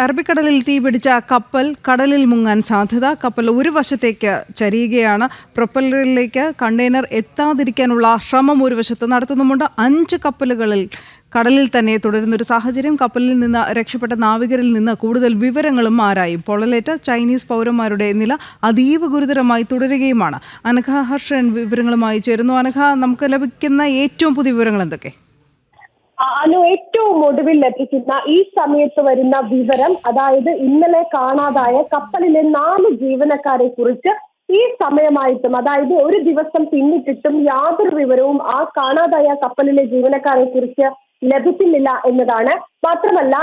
അറബിക്കടലിൽ തീപിടിച്ച കപ്പൽ കടലിൽ മുങ്ങാൻ സാധ്യത. കപ്പൽ ഒരു വശത്തേക്ക് ചരിയുകയാണ്. പ്രൊപ്പല്ലറിലേക്ക് കണ്ടെയ്നർ എത്താതിരിക്കാനുള്ള ശ്രമം ഒരു വശത്ത് നടത്തുന്നുമുണ്ട്. 5 കപ്പലുകളിൽ കടലിൽ തന്നെ തുടരുന്നൊരു സാഹചര്യം. കപ്പലിൽ നിന്ന് രക്ഷപ്പെട്ട നാവികരിൽ നിന്ന് കൂടുതൽ വിവരങ്ങളും ആരായും. പൊള്ളലേറ്റ ചൈനീസ് പൗരന്മാരുടെ നില അതീവ ഗുരുതരമായി തുടരുകയുമാണ്. അനഘ ഹർഷൻ വിവരങ്ങളുമായി ചേരുന്നു. അനഘ, നമുക്ക് ലഭിക്കുന്ന ഏറ്റവും പുതിയ വിവരങ്ങൾ എന്തൊക്കെ? ഏറ്റവും ഒടുവിൽ ലഭിക്കുന്ന ഈ സമയത്ത് വരുന്ന വിവരം, അതായത് ഇന്നലെ കാണാതായ കപ്പലിലെ 4 ജീവനക്കാരെ കുറിച്ച് ഈ സമയമായിട്ടും, അതായത് ഒരു ദിവസം പിന്നിട്ടിട്ടും യാതൊരു വിവരവും ആ കാണാതായ കപ്പലിലെ ജീവനക്കാരെ കുറിച്ച് ലഭിക്കുന്നില്ല എന്നതാണ്. മാത്രമല്ല,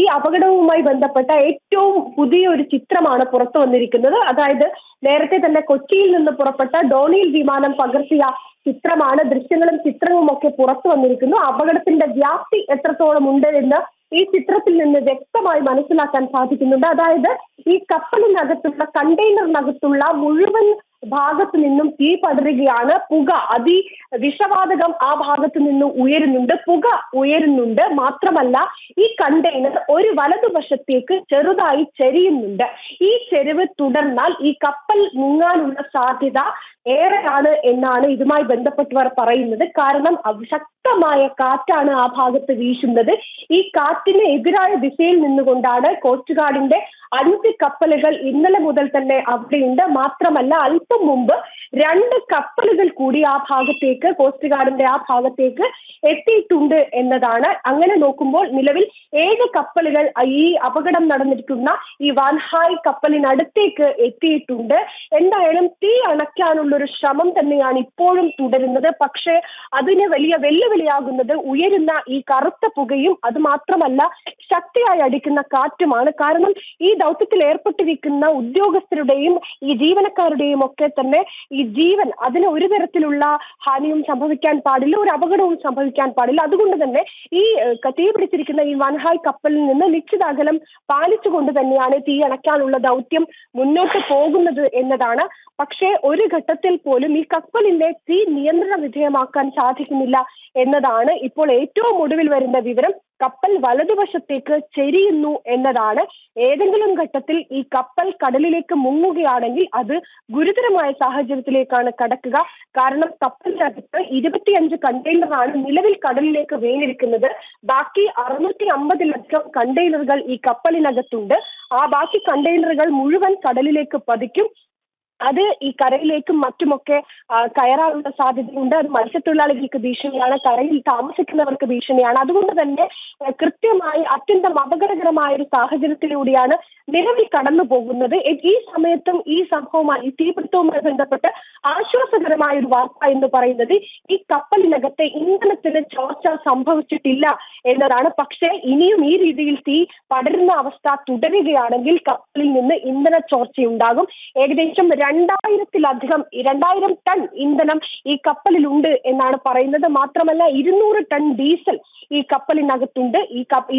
ഈ അപകടവുമായി ബന്ധപ്പെട്ട ഏറ്റവും പുതിയ ഒരു ചിത്രമാണ് പുറത്തു വന്നിരിക്കുന്നത്. അതായത് നേരത്തെ തന്നെ കൊച്ചിയിൽ നിന്ന് പുറപ്പെട്ട ഡോണിയൽ വിമാനം പകർത്തിയ ചിത്രമാണ്. ദൃശ്യങ്ങളും ചിത്രവും ഒക്കെ പുറത്തു വന്നിരിക്കുന്നു. അപകടത്തിന്റെ വ്യാപ്തി എത്രത്തോളം ഉണ്ട് എന്ന് ഈ ചിത്രത്തിൽ നിന്ന് വ്യക്തമായി മനസ്സിലാക്കാൻ സാധിക്കുന്നുണ്ട്. അതായത് ഈ കപ്പലിനകത്തുള്ള കണ്ടെയ്നറിനകത്തുള്ള മുഴുവൻ ഭാഗത്തു നിന്നും തീ പടരുകയാണ്. പുക, വിഷവാതകം ആ ഭാഗത്തു നിന്ന് ഉയരുന്നുണ്ട്, പുക ഉയരുന്നുണ്ട്. മാത്രമല്ല, ഈ കണ്ടെയ്നർ ഒരു വലതുവശത്തേക്ക് ചെറുതായി ചെരിയുന്നുണ്ട്. ഈ ചെരിവ് തുടർന്നാൽ ഈ കപ്പൽ മുങ്ങാനുള്ള സാധ്യത ഏറെയാണ് എന്നാണ് ഇതുമായി ബന്ധപ്പെട്ടവർ പറയുന്നത്. കാരണം ശക്തമായ കാറ്റാണ് ആ ഭാഗത്ത് വീശുന്നത്. ഈ കാറ്റിന് എതിരായ ദിശയിൽ നിന്നുകൊണ്ടാണ് കോസ്റ്റ് ഗാർഡിന്റെ 5 കപ്പലുകൾ ഇന്നലെ മുതൽ തന്നെ അവിടെയുണ്ട്. മാത്രമല്ല, അല്പം മുമ്പ് 2 കപ്പലുകൾ കൂടി ആ ഭാഗത്തേക്ക്, കോസ്റ്റ് ഗാർഡിന്റെ ആ ഭാഗത്തേക്ക് എത്തിയിട്ടുണ്ട് എന്നതാണ്. അങ്ങനെ നോക്കുമ്പോൾ നിലവിൽ 7 കപ്പലുകൾ ഈ അപകടം നടന്നിരിക്കുന്ന ഈ വാൻഹായ് കപ്പലിനടുത്തേക്ക് എത്തിയിട്ടുണ്ട്. എന്തായാലും തീ അണയ്ക്കാനുള്ള ഒരു ശ്രമം തന്നെയാണ് ഇപ്പോഴും തുടരുന്നത്. പക്ഷേ അതിന് വലിയ വെല്ലുവിളിയാകുന്നത് ഉയരുന്ന ഈ കറുത്ത പുകയും അത് മാത്രമല്ല ശക്തിയായി അടിക്കുന്ന കാറ്റുമാണ്. കാരണം ഈ ദൗത്യത്തിൽ ഏർപ്പെട്ടിരിക്കുന്ന ഉദ്യോഗസ്ഥരുടെയും ഈ ജീവനക്കാരുടെയും ഒക്കെ തന്നെ ഈ ജീവൻ, അതിന് ഒരു തരത്തിലുള്ള ഹാനിയും സംഭവിക്കാൻ പാടില്ല, ഒരു അപകടവും സംഭവിക്കാൻ പാടില്ല. അതുകൊണ്ട് തന്നെ ഈ തീ പിടിച്ചിരിക്കുന്ന ഈ വാൻഹായ് കപ്പലിൽ നിന്ന് നിശ്ചിത അകലം പാലിച്ചുകൊണ്ട് തന്നെയാണ് തീ അണയ്ക്കാനുള്ള ദൗത്യം മുന്നോട്ട് പോകുന്നത് എന്നതാണ്. പക്ഷേ ഒരു ഘട്ടത്തിൽ പോലും ഈ കപ്പലിന്റെ തീ നിയന്ത്രണ വിധേയമാക്കാൻ സാധിക്കുന്നില്ല എന്നതാണ് ഇപ്പോൾ ഏറ്റവും ഒടുവിൽ വരുന്ന വിവരം. കപ്പൽ വലതുവശത്തേക്ക് ചെരിയുന്നു എന്നതാണ്. ഏതെങ്കിലും ഘട്ടത്തിൽ ഈ കപ്പൽ കടലിലേക്ക് മുങ്ങുകയാണെങ്കിൽ അത് ഗുരുതരമായ സാഹചര്യത്തിലേക്കാണ് കടക്കുക. കാരണം കപ്പലിനകത്ത് 25 കണ്ടെയ്നറാണ് നിലവിൽ കടലിലേക്ക് വീണിരിക്കുന്നത്. ബാക്കി 650-ലധികം കണ്ടെയ്നറുകൾ ഈ കപ്പലിനകത്തുണ്ട്. ആ ബാക്കി കണ്ടെയ്നറുകൾ മുഴുവൻ കടലിലേക്ക് പതിക്കും. അത് ഈ കരയിലേക്കും മറ്റുമൊക്കെ കയറാനുള്ള സാധ്യതയുണ്ട്. അത് മത്സ്യത്തൊഴിലാളികൾക്ക് ഭീഷണിയാണ്, കരയിൽ താമസിക്കുന്നവർക്ക് ഭീഷണിയാണ്. അതുകൊണ്ട് തന്നെ കൃത്യമായി അത്യന്തം അപകടകരമായ ഒരു സാഹചര്യത്തിലൂടെയാണ് നിലവിൽ കടന്നു പോകുന്നത്. ഈ സമയത്തും ഈ സംഭവവുമായി, ഈ തീപിടുത്തവുമായി ബന്ധപ്പെട്ട് ആശ്വാസകരമായ ഒരു വാർത്ത എന്ന് പറയുന്നത് ഈ കപ്പലിനകത്തെ ഇന്ധനത്തിന് ചോർച്ച സംഭവിച്ചിട്ടില്ല എന്നതാണ്. പക്ഷേ ഇനിയും ഈ രീതിയിൽ തീ പടരുന്ന അവസ്ഥ തുടരുകയാണെങ്കിൽ കപ്പലിൽ നിന്ന് ഇന്ധന ചോർച്ചയുണ്ടാകും. ഏകദേശം 2000 ടൺ ഇന്ധനം ഈ കപ്പലിലുണ്ട് എന്നാണ് പറയുന്നത്. മാത്രമല്ല 200 ടൺ ഡീസൽ ഈ കപ്പലിനകത്തുണ്ട്.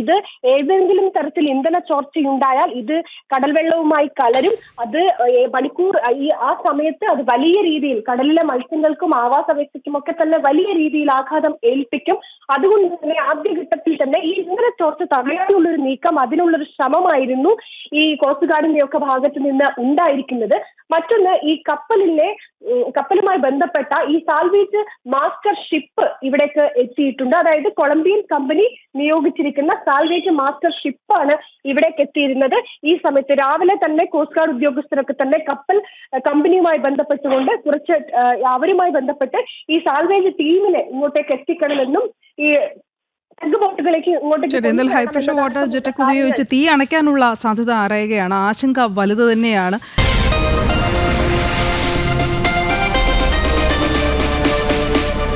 ഇത് ഏതെങ്കിലും തരത്തിൽ ഇന്ധന ചോർച്ചയുണ്ടായാൽ ഇത് കടൽവെള്ളവുമായി കലരും. അത് ആ സമയത്ത് അത് വലിയ രീതിയിൽ കടലിലെ മത്സ്യങ്ങൾക്കും ആവാസ വ്യവസ്ഥയ്ക്കും ഒക്കെ തന്നെ വലിയ രീതിയിൽ ആഘാതം ഏൽപ്പിക്കും. അതുകൊണ്ട് തന്നെ ആദ്യഘട്ടത്തിൽ തന്നെ ഈ ഇന്ധന ചോർച്ച തടയാനുള്ളൊരു നീക്കം, അതിനുള്ളൊരു ശ്രമമായിരുന്നു ഈ കോസ്റ്റ് ഗാർഡിന്റെ ഒക്കെ ഭാഗത്ത് നിന്ന് ഉണ്ടായിരിക്കുന്നത്. മറ്റൊന്ന്, ഈ കപ്പലുമായി ബന്ധപ്പെട്ട ഈ സാൽവേജ് മാസ്റ്റർ ഷിപ്പ് ഇവിടേക്ക് എത്തിയിട്ടുണ്ട്. അതായത് കൊളംബിയൻ കമ്പനി നിയോഗിച്ചിരിക്കുന്ന സാൽവേജ് മാസ്റ്റർ ഷിപ്പാണ് ഇവിടേക്ക് എത്തിയിരുന്നത്. ഈ സമയത്ത് രാവിലെ തന്നെ കോസ്റ്റ് ഗാർഡ് ഉദ്യോഗസ്ഥരൊക്കെ തന്നെ കമ്പനിയുമായി ബന്ധപ്പെട്ടുകൊണ്ട് അവരുമായി ബന്ധപ്പെട്ട് ഈ സാൽവേജ് ടീമിനെ ഇങ്ങോട്ടേക്ക് എത്തിക്കണമെന്നും ഈ എന്നാൽ ഹൈ പ്രഷർ വാട്ടർ ജെറ്റൊക്കെ ഉപയോഗിച്ച് തീ അണയ്ക്കാനുള്ള സാധ്യത അറിയുകയാണ്. ആശങ്ക വലുത് തന്നെയാണ്.